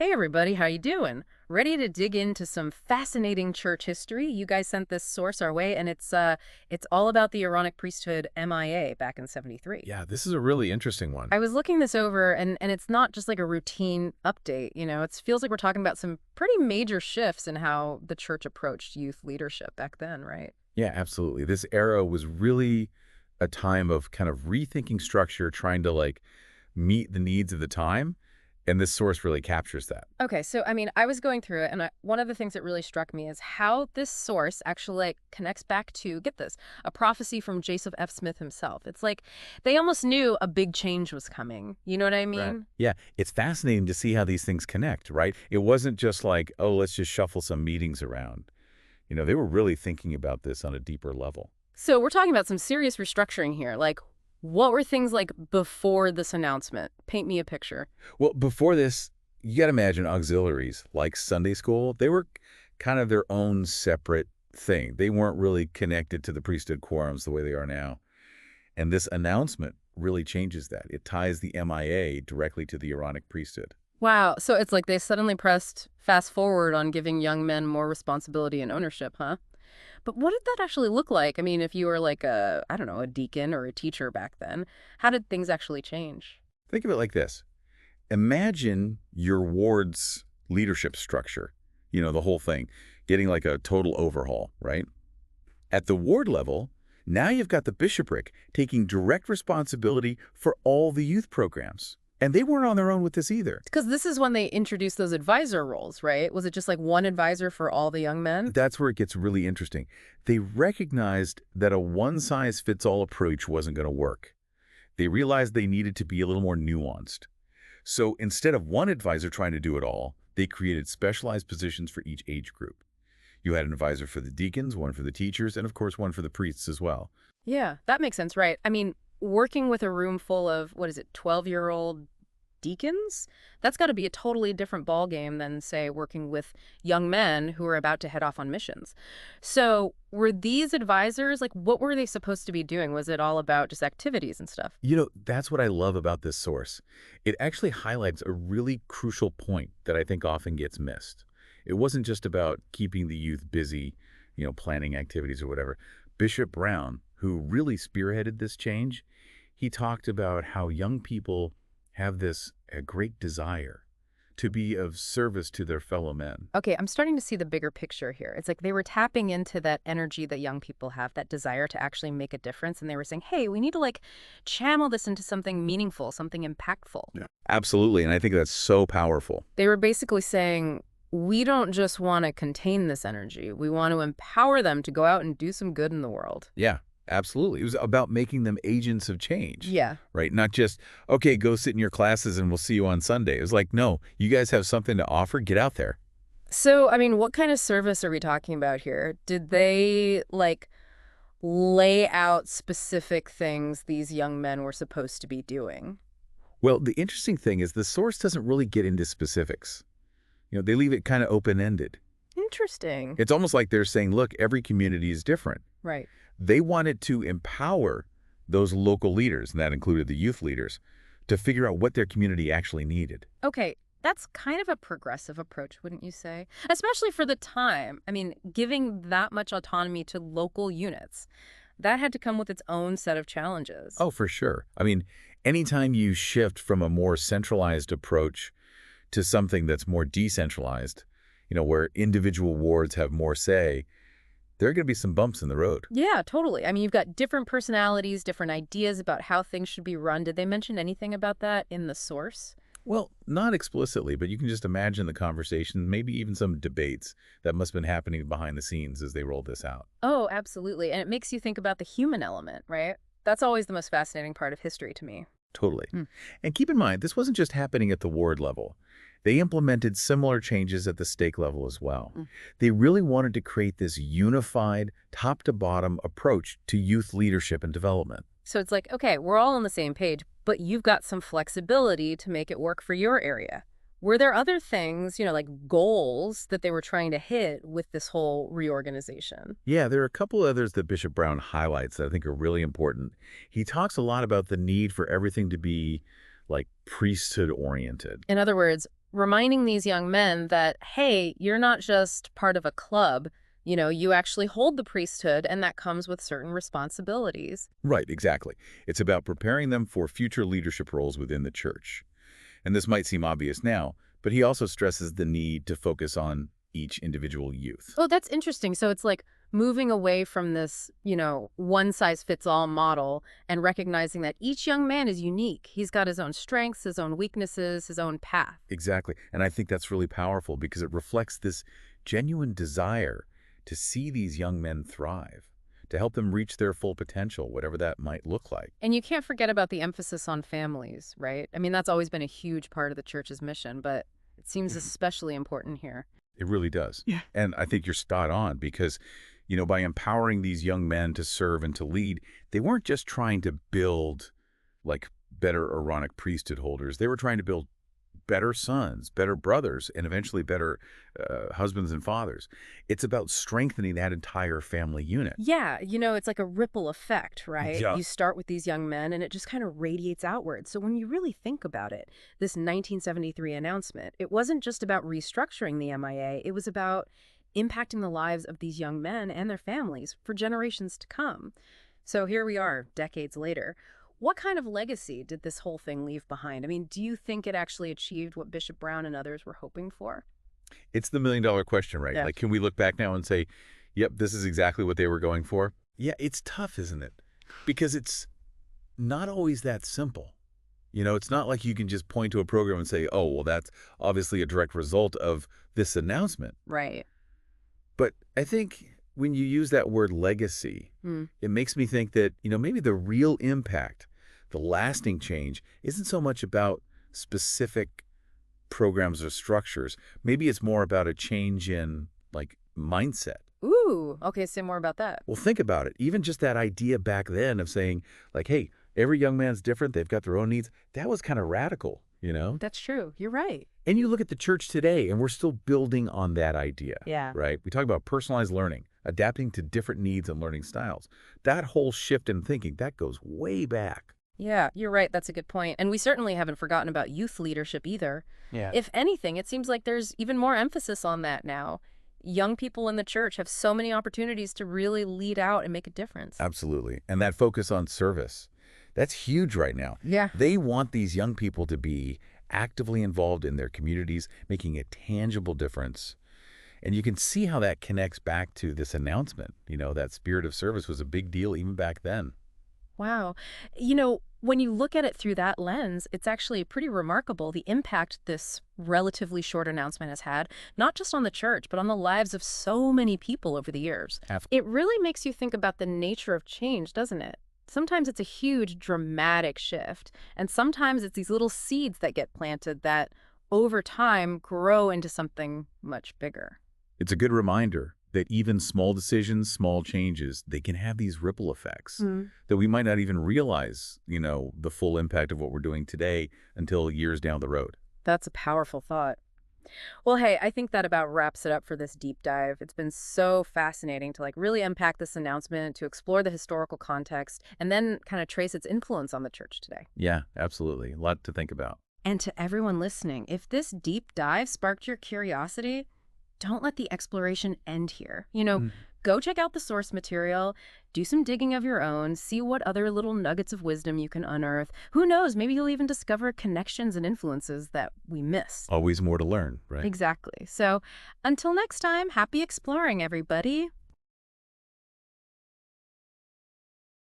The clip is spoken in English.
Hey everybody, how you doing? Ready to dig into some fascinating church history? You guys sent this source our way, and it's all about the Aaronic Priesthood MIA back in 73. Yeah, this is a really interesting one. I was looking this over, and it's not just like a routine update, it feels like we're talking about some pretty major shifts in how the church approached youth leadership back then, right? Yeah, absolutely. This era was really a time of kind of rethinking structure, trying to meet the needs of the time, and this source really captures that. Okay, so I was going through it, and one of the things that really struck me is how this source actually connects back to, get this, a prophecy from Joseph F. Smith himself. It's like they almost knew a big change was coming. You know what I Right. mean? Yeah, it's fascinating to see how these things connect, right? It wasn't just like, oh, let's just shuffle some meetings around. They were really thinking about this on a deeper level. So we're talking about some serious restructuring here. Like, what were things like before this announcement? Paint me a picture. Well, before this, you got to imagine auxiliaries like Sunday school. They were kind of their own separate thing. They weren't really connected to the priesthood quorums the way they are now. And this announcement really changes that. It ties the MIA directly to the Aaronic priesthood. Wow, so it's like they suddenly pressed fast forward on giving young men more responsibility and ownership, huh? But what did that actually look like? I mean, if you were like a, I don't know, a deacon or a teacher back then, how did things actually change? Think of it like this. Imagine your ward's leadership structure, the whole thing, getting like a total overhaul, right? At the ward level, now you've got the bishopric taking direct responsibility for all the youth programs. And they weren't on their own with this either. Because this is when they introduced those advisor roles, right? Was it just like one advisor for all the young men? That's where it gets really interesting. They recognized that a one-size-fits-all approach wasn't going to work. They realized they needed to be a little more nuanced. So instead of one advisor trying to do it all, they created specialized positions for each age group. You had an advisor for the deacons, one for the teachers, and of course one for the priests as well. Yeah, that makes sense, right? I mean, working with a room full of, what is it, 12-year-old deacons? That's got to be a totally different ballgame than, say, working with young men who are about to head off on missions. So were these advisors, like, what were they supposed to be doing? Was it all about just activities and stuff? That's what I love about this source. It actually highlights a really crucial point that I think often gets missed. It wasn't just about keeping the youth busy, planning activities or whatever. Bishop Brown, who really spearheaded this change, he talked about how young people have this a great desire to be of service to their fellow men. Okay, I'm starting to see the bigger picture here. It's like they were tapping into that energy that young people have, that desire to actually make a difference. And they were saying, hey, we need to channel this into something meaningful, something impactful. Yeah. Absolutely, and I think that's so powerful. They were basically saying, we don't just want to contain this energy. We want to empower them to go out and do some good in the world. Yeah, absolutely. It was about making them agents of change. Yeah. Right? Not just, okay, go sit in your classes and we'll see you on Sunday. It was like, no, you guys have something to offer. Get out there. So, what kind of service are we talking about here? Did they, lay out specific things these young men were supposed to be doing? Well, the interesting thing is the source doesn't really get into specifics. They leave it kind of open-ended. Interesting. It's almost like they're saying, look, every community is different. Right. They wanted to empower those local leaders, and that included the youth leaders, to figure out what their community actually needed. Okay, that's kind of a progressive approach, wouldn't you say? Especially for the time. Giving that much autonomy to local units, that had to come with its own set of challenges. Oh, for sure. Anytime you shift from a more centralized approach to something that's more decentralized, where individual wards have more say, there are going to be some bumps in the road. Yeah, totally. You've got different personalities, different ideas about how things should be run. Did they mention anything about that in the source? Well, not explicitly, but you can just imagine the conversation, maybe even some debates that must have been happening behind the scenes as they rolled this out. Oh, absolutely. And it makes you think about the human element, right? That's always the most fascinating part of history to me. Totally. And keep in mind, this wasn't just happening at the ward level. They implemented similar changes at the stake level as well. They really wanted to create this unified, top-to-bottom approach to youth leadership and development. So it's like, okay, we're all on the same page, but you've got some flexibility to make it work for your area. Were there other things, like goals that they were trying to hit with this whole reorganization? Yeah, there are a couple others that Bishop Brown highlights that I think are really important. He talks a lot about the need for everything to be priesthood-oriented. In other words, reminding these young men that, hey, you're not just part of a club. You actually hold the priesthood, and that comes with certain responsibilities. Right, exactly. It's about preparing them for future leadership roles within the church. And this might seem obvious now, but he also stresses the need to focus on each individual youth. Oh, that's interesting. So it's like moving away from this, one-size-fits-all model and recognizing that each young man is unique. He's got his own strengths, his own weaknesses, his own path. Exactly. And I think that's really powerful because it reflects this genuine desire to see these young men thrive, to help them reach their full potential, whatever that might look like. And you can't forget about the emphasis on families, right? I mean, that's always been a huge part of the church's mission, but it seems especially important here. It really does. Yeah. And I think you're spot on because, by empowering these young men to serve and to lead, they weren't just trying to build like better Aaronic priesthood holders. They were trying to build better sons, better brothers, and eventually better husbands and fathers. It's about strengthening that entire family unit. Yeah, it's like a ripple effect, right? Yeah. You start with these young men and it just kind of radiates outward. So when you really think about it, this 1973 announcement, it wasn't just about restructuring the MIA, it was about impacting the lives of these young men and their families for generations to come. So here we are, decades later. What kind of legacy did this whole thing leave behind? I mean, do you think it actually achieved what Bishop Brown and others were hoping for? It's the million-dollar question, right? Yeah. Like, can we look back now and say, yep, this is exactly what they were going for? Yeah, it's tough, isn't it? Because it's not always that simple. It's not like you can just point to a program and say, oh, well, that's obviously a direct result of this announcement. Right. But I think when you use that word legacy, it makes me think that, maybe the real impact, the lasting change, isn't so much about specific programs or structures. Maybe it's more about a change in, like, mindset. Ooh, okay, say more about that. Well, think about it. Even just that idea back then of saying, like, hey, every young man's different. They've got their own needs. That was kind of radical, That's true. You're right. And you look at the church today, and we're still building on that idea. Yeah. Right? We talk about personalized learning, adapting to different needs and learning styles. That whole shift in thinking, that goes way back. Yeah, you're right. That's a good point. And we certainly haven't forgotten about youth leadership either. Yeah. If anything, it seems like there's even more emphasis on that now. Young people in the church have so many opportunities to really lead out and make a difference. Absolutely. And that focus on service, that's huge right now. Yeah. They want these young people to be actively involved in their communities, making a tangible difference. And you can see how that connects back to this announcement. That spirit of service was a big deal even back then. Wow. When you look at it through that lens, it's actually pretty remarkable the impact this relatively short announcement has had, not just on the church, but on the lives of so many people over the years. It really makes you think about the nature of change, doesn't it? Sometimes it's a huge, dramatic shift, and sometimes it's these little seeds that get planted that, over time, grow into something much bigger. It's a good reminder that even small decisions, small changes, they can have these ripple effects that we might not even realize, the full impact of what we're doing today until years down the road. That's a powerful thought. Well, hey, I think that about wraps it up for this deep dive. It's been so fascinating to really unpack this announcement, to explore the historical context, and then kind of trace its influence on the church today. Yeah, absolutely. A lot to think about. And to everyone listening, if this deep dive sparked your curiosity, don't let the exploration end here. Go check out the source material, do some digging of your own, see what other little nuggets of wisdom you can unearth. Who knows, maybe you'll even discover connections and influences that we missed. Always more to learn, right? Exactly. So until next time, happy exploring, everybody.